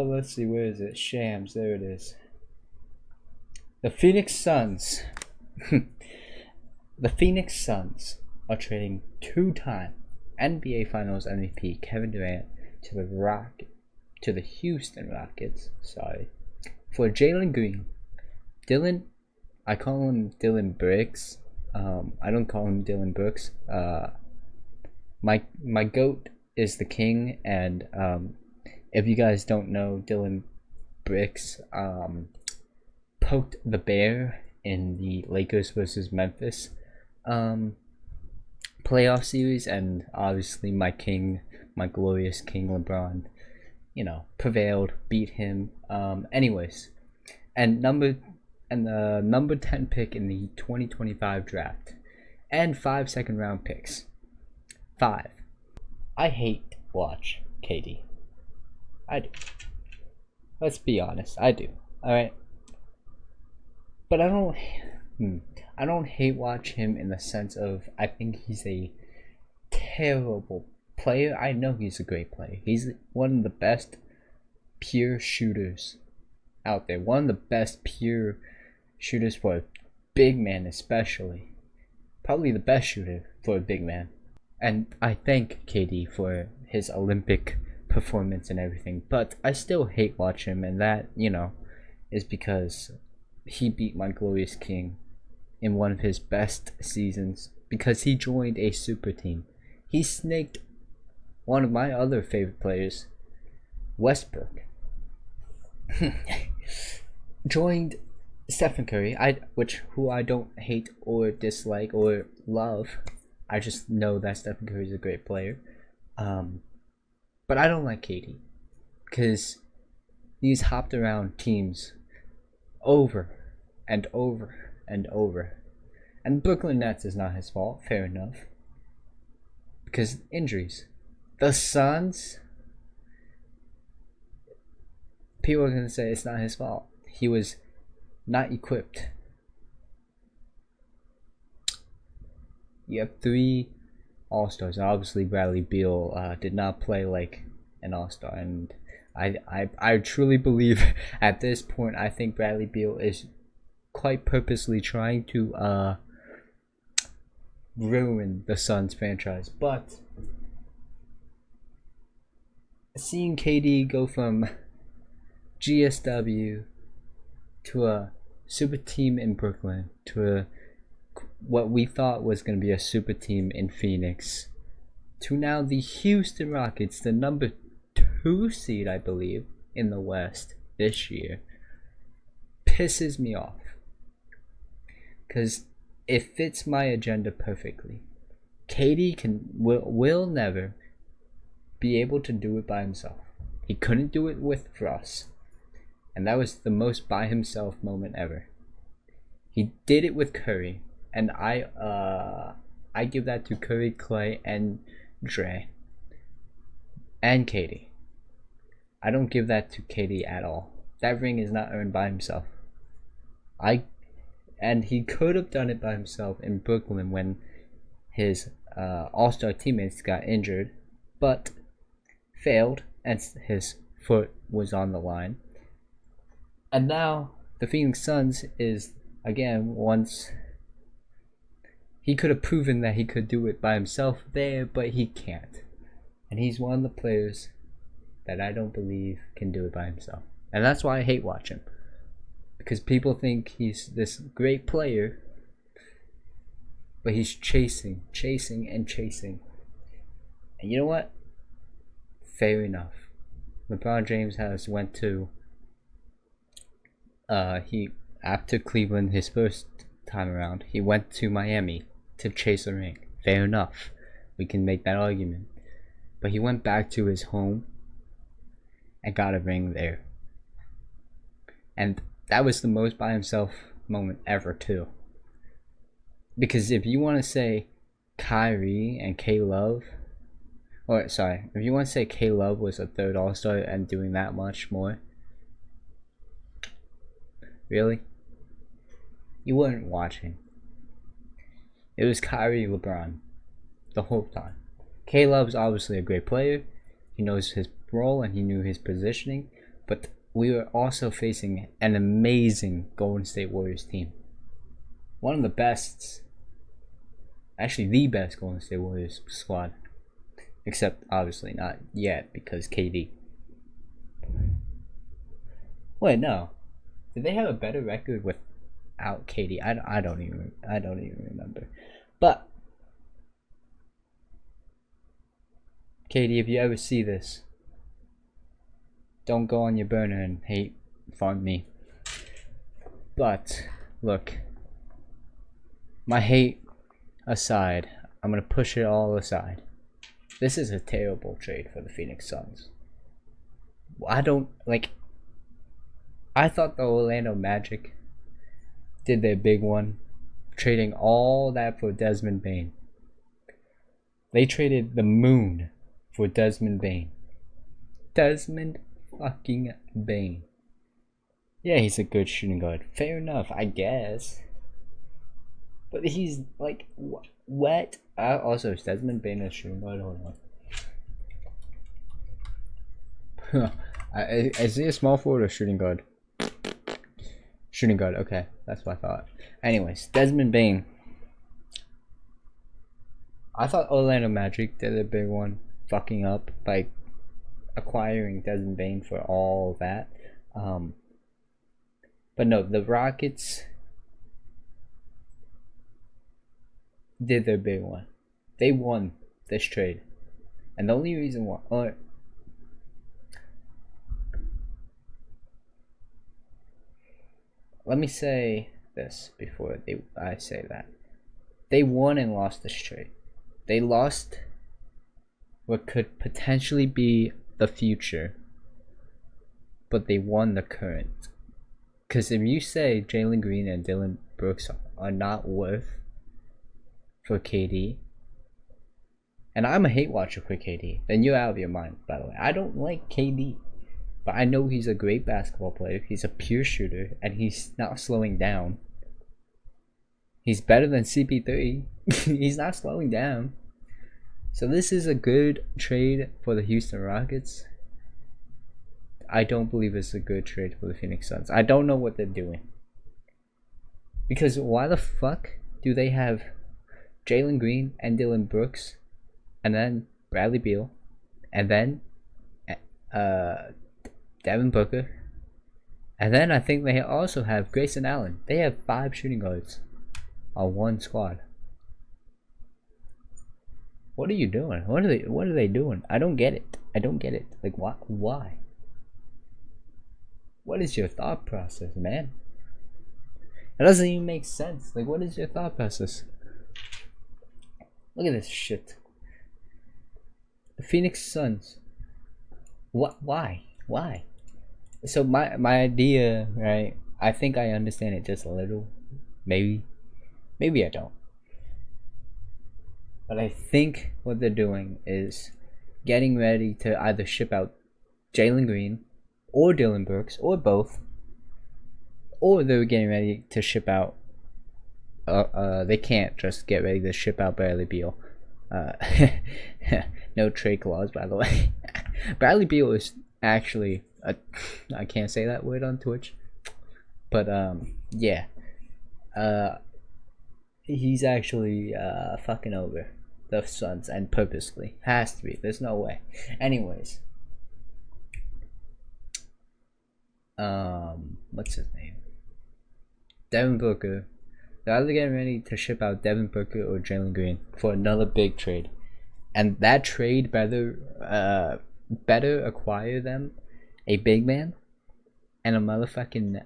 Let's see, where is it? Shams, there it is. The Phoenix Suns. The Phoenix Suns are trading two-time NBA Finals MVP Kevin Durant to the Houston Rockets, for Jalen Green. I call him Dylan Briggs. I don't call him Dylan Brooks. My goat is the king, and if you guys don't know, Dylan Briggs poked the bear in the Lakers versus Memphis playoff series, and obviously my glorious king LeBron, prevailed, beat him. Anyways, and the number 10 pick in the 2025 draft, and 5 second-round picks. 5. I hate watch KD. I do. Let's be honest, I do. All right. But I don't hate watch him in the sense of I think he's a terrible player. I know he's a great player. He's one of the best pure shooters out there. One of the best pure shooters for a big man, especially. Probably the best shooter for a big man. And I thank KD for his Olympic performance and everything, but I still hate watch him, and that, is because he beat my glorious king in one of his best seasons, because he joined a super team. He snaked one of my other favorite players, Westbrook. Joined Stephen Curry, who I don't hate or dislike or love. I just know that Stephen Curry is a great player. But I don't like KD because he's hopped around teams over and over and over. And Brooklyn Nets is not his fault, fair enough, because injuries. The Suns, people are going to say it's not his fault. He was not equipped. You have 3 All-Stars. Obviously, Bradley Beal did not play like an All-Star, and I truly believe at this point I think Bradley Beal is quite purposely trying to ruin the Suns franchise. But seeing KD go from GSW to a super team in Brooklyn to what we thought was going to be a super team in Phoenix to now the Houston Rockets, the number 2 seed, I believe, in the West this year, pisses me off, because it fits my agenda perfectly. KD will never be able to do it by himself. He couldn't do it with Russ, and that was the most by himself moment ever. He did it with Curry, and I give that to Curry, Clay, and Dre, and KD. I don't give that to KD at all. That ring is not earned by himself. And he could have done it by himself in Brooklyn when his all-star teammates got injured, but failed, and his foot was on the line. And now the Phoenix Suns is, again, once he could have proven that he could do it by himself there, but he can't. And he's one of the players that I don't believe can do it by himself. And that's why I hate watching him. Because people think he's this great player, but he's chasing. And you know what? Fair enough. LeBron James went to after Cleveland his first time around, he went to Miami to chase a ring. Fair enough. We can make that argument. But he went back to his home and got a ring there. And that was the most by himself moment ever too. Because if you want to say Kyrie and K-Love, if you want to say K-Love was a third All-Star and doing that much more, really? You weren't watching. It was Kyrie, LeBron the whole time. K-Love's obviously a great player. He knows his role and he knew his positioning. but we were also facing an amazing Golden State Warriors team. One of the best, actually the best Golden State Warriors squad. Except obviously not yet because KD. Wait, no. Did they have a better record without KD? I don't even remember. But KD, if you ever see this, don't go on your burner and hate farm me. But look, my hate aside, I'm gonna push it all aside. This is a terrible trade for the Phoenix Suns. I thought the Orlando Magic did their big one, trading all that for Desmond Bane. They traded the moon for Desmond Bane. Desmond fucking Bane. Yeah, he's a good shooting guard. Fair enough, I guess. But he's like, what? Also, is Desmond Bane a shooting guard? Hold on. Is he a small forward or shooting guard? Shooting guard, okay. That's what I thought. Anyways, Desmond Bane. I thought Orlando Magic did a big one, fucking up by acquiring Desmond Bane for all that. But no, the Rockets did their big one. They won this trade. And the only reason why... let me say this before I say that. They won and lost this trade. They lost what could potentially be the future, but they won the current. Because if you say Jalen Green and Dylan Brooks are not worth for KD, and I'm a hate watcher for KD, then you're out of your mind, by the way. I don't like KD. But I know he's a great basketball player. He's a pure shooter, and he's not slowing down. He's better than CP3. He's not slowing down. So this is a good trade for the Houston Rockets. I don't believe it's a good trade for the Phoenix Suns. I don't know what they're doing. Because why the fuck do they have Jalen Green and Dylan Brooks, and then Bradley Beal, and then Devin Booker, and then I think they also have Grayson Allen. They have 5 shooting guards on one squad. What are you doing? What are they doing? I don't get it. I don't get it. Like, why? What is your thought process, man? It doesn't even make sense. Like, what is your thought process? Look at this shit. The Phoenix Suns. What? Why? So my idea, right? I think I understand it just a little. Maybe I don't. But I think what they're doing is getting ready to either ship out Jalen Green or Dylan Brooks or both, or they're getting ready to ship out. They can't just get ready to ship out Bradley Beal. No trade clause, by the way. Bradley Beal is actually I can't say that word on Twitch, but yeah, he's actually fucking over the Suns, and purposely. Has to be. There's no way. Anyways, what's his name? Devin Booker. They're either getting ready to ship out Devin Booker or Jalen Green for another big trade, and that trade better acquire them a big man and a motherfucking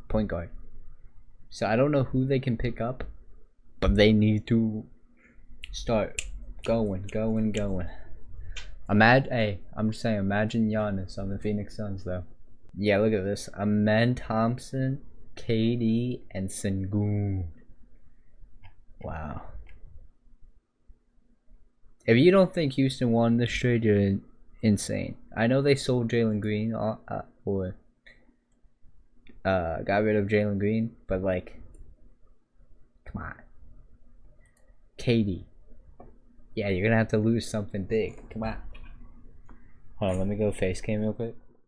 point guard. So I don't know who they can pick up, but they need to start going. I'm just saying, imagine Giannis on the Phoenix Suns though. Yeah, look at this. Amen Thompson, KD, and Sengun. Wow. If you don't think Houston won this trade, you're insane. I know they sold Jalen Green or got rid of Jalen Green, but like, come on. KD. Yeah, you're gonna have to lose something big. Come on. Hold on, let me go face cam real quick.